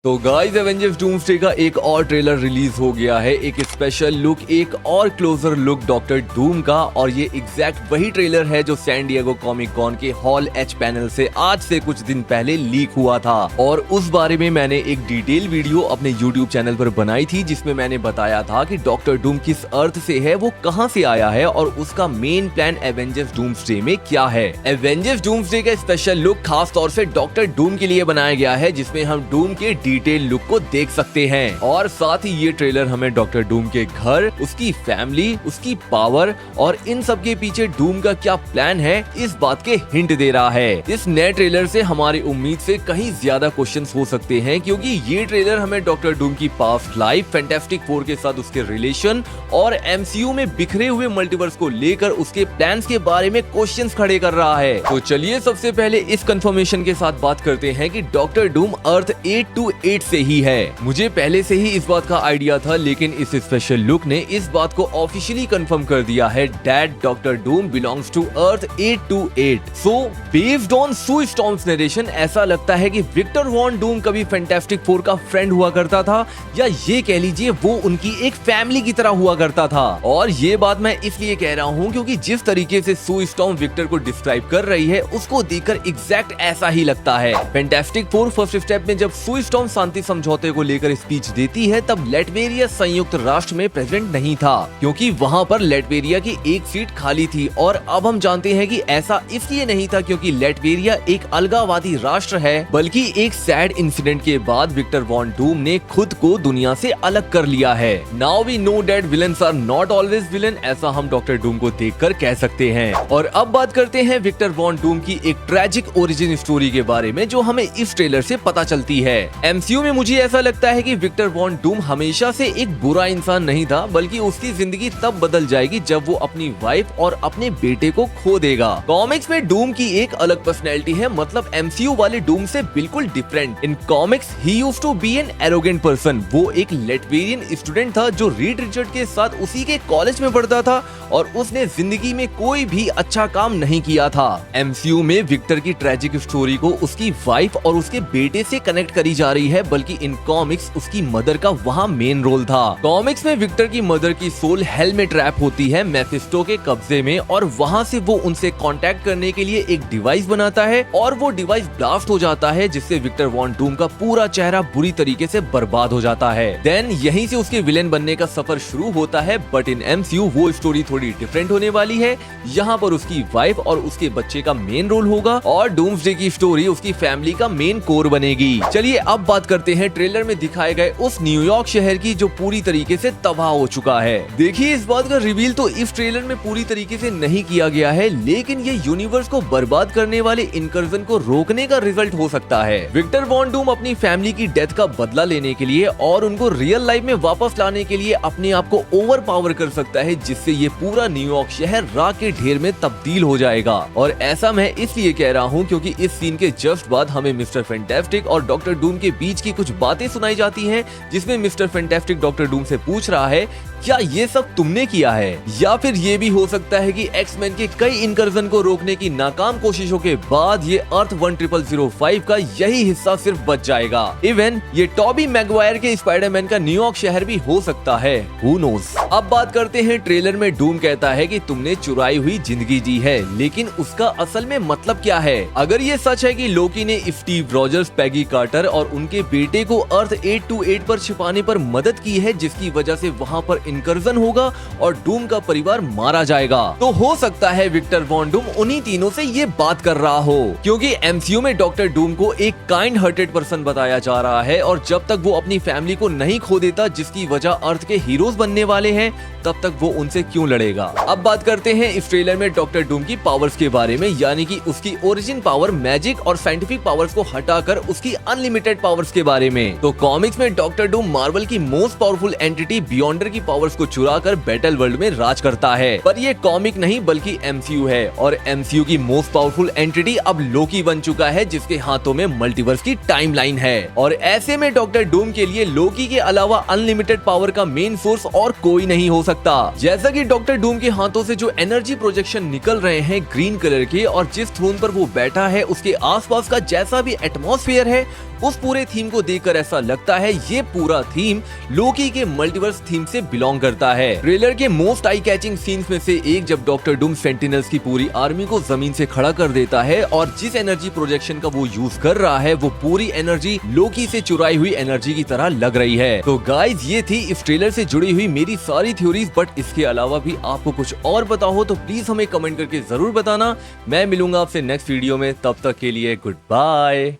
तो guys Avengers doomsday का एक और ट्रेलर रिलीज हो गया है। एक स्पेशल लुक, एक और क्लोजर लुक डॉक्टर डूम का। और ये एग्जैक्ट वही ट्रेलर है जो सैन डिएगो कॉमिक कॉन के हॉल एच पैनल से आज से कुछ दिन पहले लीक हुआ था। और उस बारे में मैंने एक डिटेल वीडियो अपने यूट्यूब चैनल पर बनाई थी जिसमें मैंने बताया था कि डॉक्टर डूम किस अर्थ से है, वो कहां से आया है और उसका मेन प्लान एवेंजर्स डूम्सडे में क्या है। एवेंजर्स डूम्सडे का स्पेशल लुक खास तौर से डॉक्टर डूम के लिए बनाया गया है, जिसमें हम डूम के डिटेल लुक को देख सकते हैं। और साथ ही ये ट्रेलर हमें डॉक्टर डूम के घर, उसकी फैमिली, उसकी पावर और इन सब के पीछे डूम का क्या प्लान है, इस बात के हिंट दे रहा है। इस नए ट्रेलर से हमारी उम्मीद से कहीं ज्यादा क्वेश्चंस हो सकते हैं, क्योंकि ये ट्रेलर हमें डॉक्टर डूम की पास्ट लाइफ, फैंटास्टिक फोर के साथ उसके रिलेशन और एमसीयू में बिखरे हुए मल्टीवर्स को लेकर उसके प्लान्स के बारे में क्वेश्चंस खड़े कर रहा है। तो चलिए सबसे पहले इस कंफर्मेशन के साथ बात करते हैं कि डॉक्टर डूम अर्थ 828 से ही है। मुझे पहले से ही इस बात का आइडिया था, लेकिन इस स्पेशल लुक ने इस बात को ऑफिशियली कंफर्म कर दिया है that doctor Doom belongs to earth 828। So based on Sue Storm's narration ऐसा लगता है कि विक्टर वॉन डूम कभी फैंटास्टिक फोर का फ्रेंड हुआ करता था, या ये कह लीजिए वो उनकी एक फैमिली की तरह हुआ करता था। और ये बात मैं इसलिए कह रहा हूँ क्योंकि जिस तरीके से सू स्टॉर्म विक्टर को डिस्क्राइब कर रही है उसको देखकर एग्जैक्ट ऐसा ही लगता है। फैंटास्टिक फोर फर्स्ट स्टेप में जब सू स्टॉर्म शांति समझौते को लेकर स्पीच देती है तब लैटवेरिया संयुक्त राष्ट्र में प्रेजेंट नहीं था, क्योंकि वहां पर लैटवेरिया की एक सीट खाली थी। और अब हम जानते हैं कि ऐसा इसलिए नहीं था क्योंकि लैटवेरिया एक अलगाववादी राष्ट्र है, बल्कि एक सैड इंसिडेंट के बाद विक्टर वॉन डूम ने खुद को दुनिया से अलग कर लिया है। Now we know that villains are not always villain, ऐसा हम डॉक्टर डूम को देखकर कह सकते हैं। और अब बात करते हैं विक्टर वॉन डूम की एक ट्रेजिक ओरिजिन स्टोरी के बारे में, जो हमें इस ट्रेलर से पता चलती है। एमसीयू में मुझे ऐसा लगता है कि विक्टर वॉन डूम हमेशा से एक बुरा इंसान नहीं था, बल्कि उसकी जिंदगी तब बदल जाएगी जब वो अपनी वाइफ और अपने बेटे को खो देगा। कॉमिक्स में डूम की एक अलग पर्सनैलिटी है, मतलब एमसीयू वाले डूम से बिल्कुल different. In comics he used to be an arrogant person. वो एक लेटवेरियन स्टूडेंट था जो रीड रिचर्ड के साथ उसी के कॉलेज में पढ़ता था और उसने जिंदगी में कोई भी अच्छा काम नहीं किया था। एमसीयू में विक्टर की ट्रेजिक स्टोरी को उसकी वाइफ और उसके बेटे से कनेक्ट करी जा रही है, बल्कि इन कॉमिक्स उसकी मदर का वहाँ मेन रोल था। कॉमिक्स में विक्टर की मदर की सोल हेल में ट्रैप होती है मेफिस्टो के कब्जे में, और वहाँ से वो उनसे कांटेक्ट करने के लिए एक डिवाइस बनाता है और वो डिवाइस ब्लास्ट हो जाता है, जिससे विक्टर वॉन डूम का पूरा चेहरा बुरी तरीके से बर्बाद हो जाता है। देन यहीं से उसके विलेन बनने का सफर शुरू होता है, बट इन एमसीयू वो स्टोरी थोड़ी डिफरेंट होने वाली है। यहाँ पर उसकी वाइफ और उसके बच्चे का मेन रोल होगा और डूम्सडे की स्टोरी उसकी फैमिली का मेन कोर बनेगी। चलिए अब बात करते हैं ट्रेलर में दिखाए गए उस न्यूयॉर्क शहर की जो पूरी तरीके से तबाह हो चुका है। देखिए इस बात का रिवील तो इस ट्रेलर में पूरी तरीके से नहीं किया गया है, लेकिन ये यूनिवर्स को बर्बाद करने वाले इनकर्जन को रोकने का रिजल्ट हो सकता है। विक्टर वॉन डूम अपनी फैमिली की डेथ का बदला लेने के लिए और उनको रियल लाइफ में वापस लाने के लिए अपने आप को ओवर पावर कर सकता है, जिससे ये पूरा न्यूयॉर्क शहर राख के ढेर में तब्दील हो जाएगा। और ऐसा मैं इसलिए कह रहा हूँ क्योंकि इस सीन के जस्ट बाद हमें मिस्टर फैंटास्टिक और डॉक्टर डूम के बीच की कुछ बातें सुनाई जाती हैं, जिसमें मिस्टर फैंटास्टिक डॉक्टर डूम से पूछ रहा है क्या ये सब तुमने किया है, या फिर ये भी हो सकता है कि एक्समैन के कई इनकर्जन को रोकने की नाकाम कोशिशों के बाद ये अर्थ 10005 का यही हिस्सा सिर्फ बच जाएगा। इवन ये टॉबी मैगवायर के स्पाइडरमैन का न्यूयॉर्क शहर भी हो सकता है, हु नोस। अब बात करते हैं ट्रेलर में डूम कहता है कि तुमने चुराई हुई जिंदगी जी है, लेकिन उसका असल में मतलब क्या है। अगर ये सच है कि लोकी ने स्टीव रॉजर्स, पैगी कार्टर और उनके बेटे को अर्थ 828 पर छिपाने पर मदद की है, जिसकी वजह से वहाँ पर इनकर्जन होगा और डूम का परिवार मारा जाएगा, तो हो सकता है विक्टर वॉन डूम उन्हीं तीनों से ये बात कर रहा हो, क्योंकि एमसीयू में डॉक्टर डूम को एक काइंड हार्टेड पर्सन बताया जा रहा है, और जब तक वो अपनी फैमिली को नहीं खो देता, जिसकी वजह अर्थ के हीरोज बनने वाले हैं, तब तक वो उनसे क्यों लड़ेगा। अब बात करते हैं इस ट्रेलर में डॉक्टर डूम की पावर्स के बारे में, यानी कि उसकी ओरिजिन पावर मैजिक और साइंटिफिक पावर्स को हटाकर उसकी अनलिमिटेड पावर्स के बारे में। तो कॉमिक्स में डॉक्टर डूम मार्वल की मोस्ट पावरफुल एंटिटी बियॉन्डर की पावर पावर्स को चुराकर बैटल वर्ल्ड में राज करता है। पर ये कॉमिक नहीं बल्कि एमसीयू है और एमसीयू की मोस्ट पावरफुल एंटिटी अब लोकी बन चुका है, जिसके हाथों में मल्टीवर्स की टाइमलाइन है। और ऐसे में डॉक्टर डूम के लिए लोकी के अलावा अनलिमिटेड पावर का मेन सोर्स और कोई नहीं हो सकता। जैसा कि डॉक्टर डूम के हाथों से जो एनर्जी प्रोजेक्शन निकल रहे हैं ग्रीन कलर के, और जिस थ्रोन पर वो बैठा है उसके आसपास का जैसा भी एटमॉस्फेयर है, उस पूरे थीम को देखकर ऐसा लगता है ये पूरा थीम लोकी के मल्टीवर्स थीम से बिलोंग करता है। ट्रेलर के मोस्ट आई कैचिंग सीन्स में से एक जब डॉक्टर डूम सेंटिनल्स की पूरी आर्मी को जमीन से खड़ा कर देता है और जिस एनर्जी प्रोजेक्शन का वो यूज कर रहा है वो पूरी एनर्जी लोकी से चुराई हुई एनर्जी की तरह लग रही है। तो गाइज ये थी इस ट्रेलर से जुड़ी हुई मेरी सारी थ्योरीज, बट इसके अलावा भी आपको कुछ और पता हो तो प्लीज हमें कमेंट करके जरूर बताना। मैं मिलूंगा आपसे नेक्स्ट वीडियो में, तब तक के लिए गुड बाय।